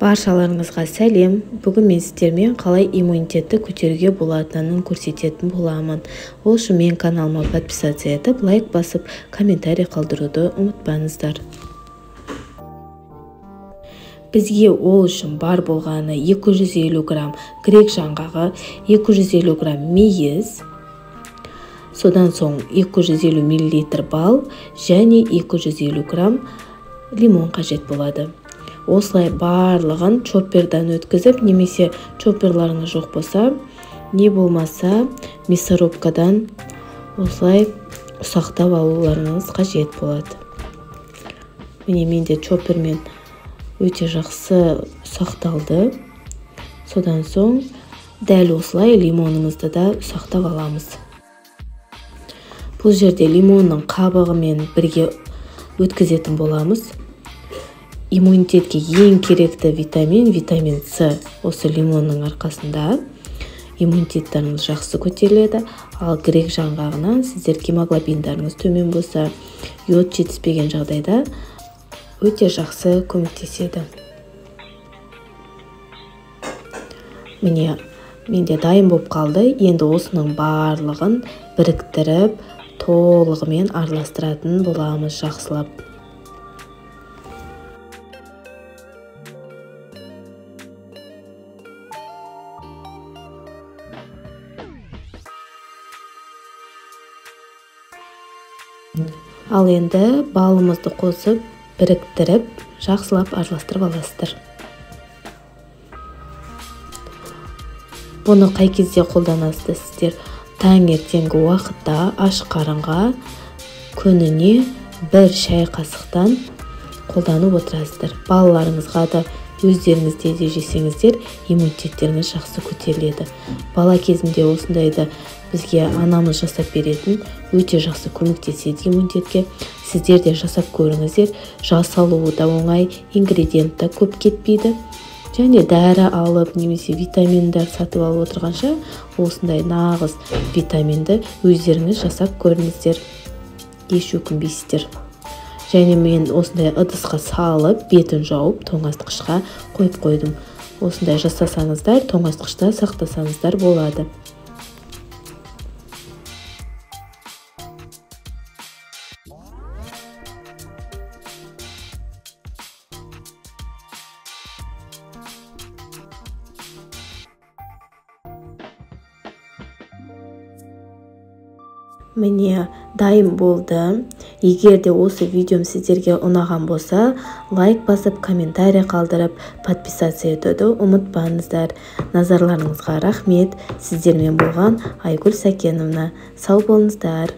Баршаларыңызға сәлем. Бүгін мен сіздермен қалай иммунитетті көтеруге болатынын көрсететін боламын. Ол үшін мен каналыма подписаться етіп, лайк басып, комментарий қалдыруды ұмытпаңыздар. Бізге ол үшін бар болғаны 250 грамм грек жаңғағы, 250 грамм мейіз, содан соң 250 мл бал және 250 грамм лимон қажет болады. Осылай барлығын чоппердан өткізіп, немесе чопперларыңыз жоқ болса, не болмаса мясорубкадан осылай ұсақтап алуларыңыз қажет болады. Міне менде чоппермен өте жақсы ұсақталды. Содан соң дәл осылай лимонымызды да ұсақтап аламыз. Бұл жерде лимонның қабығымен бірге өткізетін боламыз. Иммунитетке ең керекті витамин С осы лимонның арқасында иммунитеттарыңыз жақсы көтеріледі. Ал грек жаңғағынан сіздер гемоглобиндарыңыз төмен болса, йод жетіспеген жағдайда өте жақсы көмектеседі. Міне, менде дайын болып қалды. Енді осының барлығын біріктіріп, толығымен араластыратын боламыз жақсылап. Ал енді балымызды қосып, біріктіріп, жақсылап араластырып аласыздар. Бұны қай кезде қолданасыздар сіздер? Таңертеңгі уақытта аш қарынға күніне 1 шай қасықтан қолданып отырасыздар. Балаларыңызға да өздеріңізде де жесеңіздер, иммунитеттеріңіз жақсы көтеріледі. Бала кезімде осындайды бізге анамыз жасап беретін, өте жақсы көмектеседі иммунитетке. Сіздер де жасап көріңіздер. Жасалуы да оңай, ингредиент та көп кетпейді. Және дәрі алып, немесе витаминдар сатып алып отырғанша, осындай нағыз витаминді өздеріңіз жасап көріңіздер. Еш өкінбейсіздер. Және мен осындай ыдысқа салып, бетін жауып, тоңазытқышқа қойып қойдым. Осындай жасасаңыздар, тоңазытқышта сақтасаңыздар болады. Міне, дайын болды. Егер де осы видеом сіздерге ұнаған болса, лайк басып, комментарий қалдырып, подписация етуді ұмытпаңыздар. Назарларыңызға рахмет. Сіздермен болған Айгүл Сәкеновна. Сау болыңыздар.